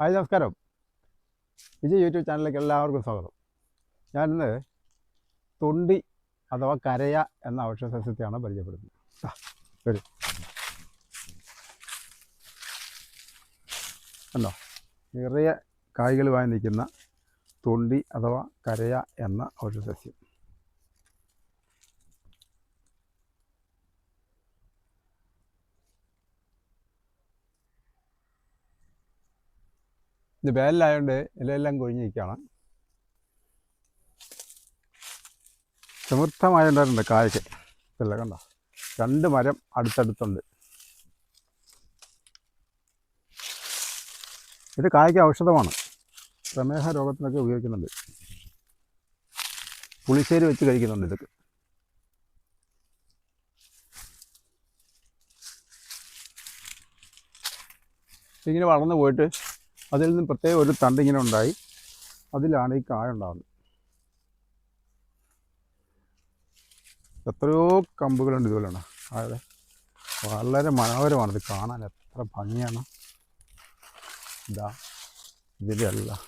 Hi നമസ്കാരം. Vijay YouTube ചാനലിലേക്ക് എല്ലാവർക്കും സ്വാഗതം. ഞാനിന്ന് തൊണ്ടി അഥവാ കരയ എന്ന ഔഷധ സസ്യത്തെയാണ് പരിചയപ്പെടുത്തുന്നത്. വരൂ. കണ്ടോ, നിറയെ കായ്കളുമായി നിൽക്കുന്ന തൊണ്ടി അഥവാ കരയ എന്ന ഔഷധ സസ്യം. ഇത് വേനലായതുകൊണ്ട് ഇലയെല്ലാം കൊഴിഞ്ഞ് നിൽക്കുകയാണ്. സമൃദ്ധമായുണ്ടായിട്ടുണ്ട് കായ്ക്ക്. ഇല്ല, കണ്ടോ, 2 മരം അടുത്തടുത്തുണ്ട്. ഇത് കായ്ക്ക് ഔഷധമാണ്. പ്രമേഹ രോഗത്തിനൊക്കെ ഉപയോഗിക്കുന്നുണ്ട്. പുളിശ്ശേരി വെച്ച് കഴിക്കുന്നുണ്ട് ഇതൊക്കെ. ഇങ്ങനെ വളർന്നു പോയിട്ട് അതിൽ നിന്ന് പ്രത്യേക ഒരു തണ്ടിങ്ങനെ ഉണ്ടായി, അതിലാണ് ഈ കായ ഉണ്ടാകുന്നത്. എത്രയോ കമ്പുകളുണ്ട് ഇതുപോലെയാണ്. അതായത് വളരെ മനോഹരമാണിത് കാണാൻ, എത്ര ഭംഗിയാണ്. ഇതാ ഇതിൻ്റെ അല്ല,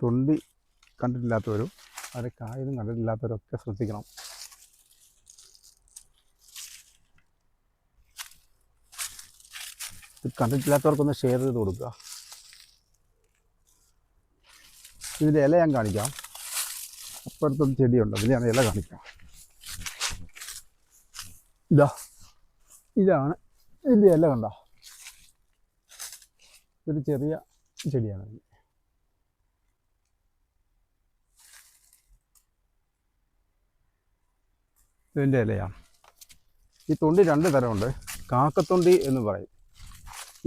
തൊണ്ടി കണ്ടിട്ടില്ലാത്തവരും അതിൻ്റെ കായൊന്നും കണ്ടിട്ടില്ലാത്തവരൊക്കെ ശ്രദ്ധിക്കണം. ഇത് കണ്ടിട്ടില്ലാത്തവർക്കൊന്ന് ഷെയർ ചെയ്ത് കൊടുക്കുക. ഇതിൻ്റെ ഇല ഞാൻ കാണിക്കാം. അപ്പുറത്തൊരു ചെടിയുണ്ട്, അതിൽ ഞാൻ ഇല കാണിക്കാം. ഇതാണ് ഇതിൻ്റെ ഇല. കണ്ടോ, ഇതൊരു ചെറിയ ചെടിയാണ്. ഇതിൻ്റെ ഇലയാണ്. ഈ തൊണ്ടി 2 തരമുണ്ട്. കാക്കത്തൊണ്ടി എന്ന് പറയും.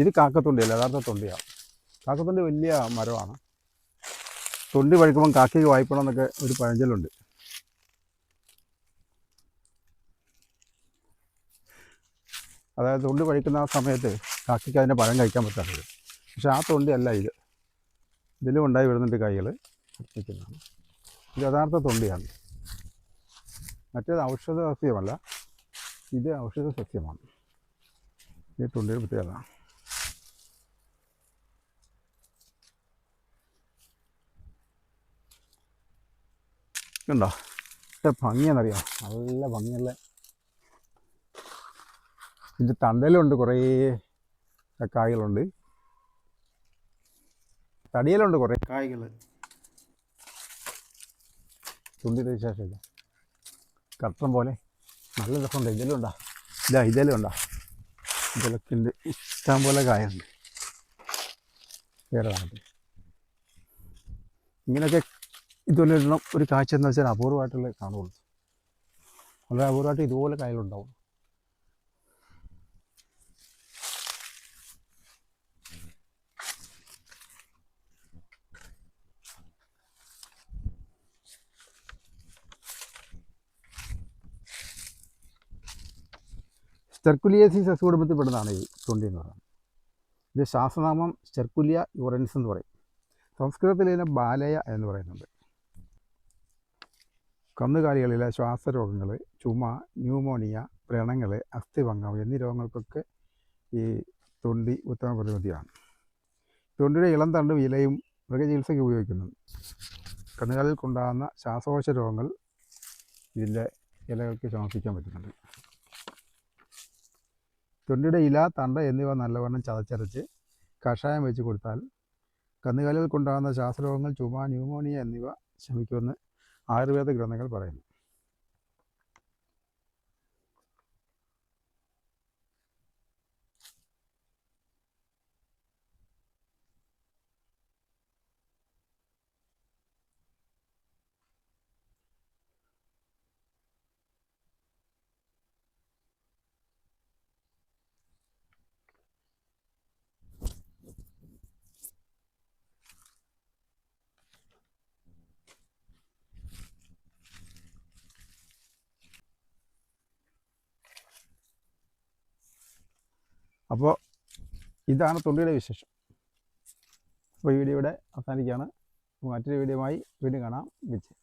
ഇത് കാക്കത്തൊണ്ടിയല്ല, യഥാർത്ഥ തൊണ്ടിയാണ്. കാക്കത്തൊണ്ടി വലിയ മരമാണ്. തൊണ്ടി പഴുക്കുമ്പം കാക്കയ്ക്ക് വായ്പണം എന്നൊക്കെ ഒരു പഴഞ്ചൊല്ലുണ്ട്. അതായത് തൊണ്ടി പഴുക്കുന്ന ആ സമയത്ത് കാക്കയ്ക്ക് അതിൻ്റെ പഴം കഴിക്കാൻ പറ്റാത്തത്. പക്ഷെ ആ തൊണ്ടി അല്ല ഇത്. ഇതിലും ഉണ്ടായി വരുന്നുണ്ട് കായ്കൾ. നിൽക്കുന്നതാണ്. ഇത് യഥാർത്ഥ തൊണ്ടിയാണ്. മറ്റേത് ഔഷധ സസ്യമല്ല, ഇത് ഔഷധ സസ്യമാണ്. ഈ തൊണ്ടിയുടെ പ്രത്യേകത. ഉണ്ടോ, ഇത്ര ഭംഗിയാണെന്നറിയാം. നല്ല ഭംഗിയുള്ള ഇത്. തണ്ടയിലുണ്ട് കുറേ കായ്കളുണ്ട്, തടിയിലുണ്ട് കുറേ കായ്കൾ. തൊണ്ടിയുടെ വിശേഷമില്ല, കട്ടം പോലെ നല്ല രസമുണ്ട്. ഇതിലുണ്ടോ, ഇതിലുണ്ടോ, ഇതിലൊക്കെ ഉണ്ട്. ഇഷ്ടം പോലെ കായുണ്ട്. വേറെ നാട്ടിൽ ഇങ്ങനെയൊക്കെ ഇതുപോലെ ഇടണം. ഒരു കാഴ്ച എന്ന് വെച്ചാൽ അപൂർവമായിട്ടുള്ള കാണുള്ളൂ. വളരെ അപൂർവമായിട്ട് ഇതുപോലെ കായലുണ്ടാവും. സ്റ്റെർക്കുലിയേസീസ് സസ്യകുടുംബത്തിൽപ്പെടുന്നതാണ് ഈ തൊണ്ടി എന്ന് പറയുന്നത്. ഇത് ശാസ്ത്രനാമം സ്റ്റെർക്കുലിയ യുറൻസ് എന്ന് പറയും. സംസ്കൃതത്തിൽ ഇതിനെ ബാലയ എന്ന് പറയുന്നുണ്ട്. കന്നുകാലികളിലെ ശ്വാസരോഗങ്ങൾ, ചുമ, ന്യൂമോണിയ, വ്രണങ്ങൾ, അസ്ഥിഭംഗം എന്നീ രോഗങ്ങൾക്കൊക്കെ ഈ തൊണ്ടി ഉത്തമ പ്രതിവിധിയാണ്. തൊണ്ടിയുടെ ഇളം തണ്ടും ഇലയും മൃഗചികിത്സയ്ക്ക് ഉപയോഗിക്കുന്നുണ്ട്. കന്നുകാലികൾക്കുണ്ടാകുന്ന ശ്വാസകോശ രോഗങ്ങൾ ഇതിൻ്റെ ഇലകൾക്ക് ശമിപ്പിക്കാൻ പറ്റുന്നുണ്ട്. തൊണ്ടിയുടെ ഇല, തണ്ട് എന്നിവ നല്ലവണ്ണം ചതച്ചരച്ച് കഷായം വെച്ച് കൊടുത്താൽ കന്നുകാലികൾക്കുണ്ടാകുന്ന ശ്വാസരോഗങ്ങൾ, ചുമ, ന്യൂമോണിയ എന്നിവ ശമിക്കുമെന്ന് ആയുർവേദ ഗ്രന്ഥങ്ങൾ പറയുന്നു. അപ്പോൾ ഇതാണ് തൊണ്ടിയുടെ വിശേഷം. അപ്പോൾ ഈ വീഡിയോ ഇവിടെ അവസാനിക്കുകയാണ്. മറ്റൊരു വീഡിയോയുമായി വീണ്ടും കാണാം. വിജയ്.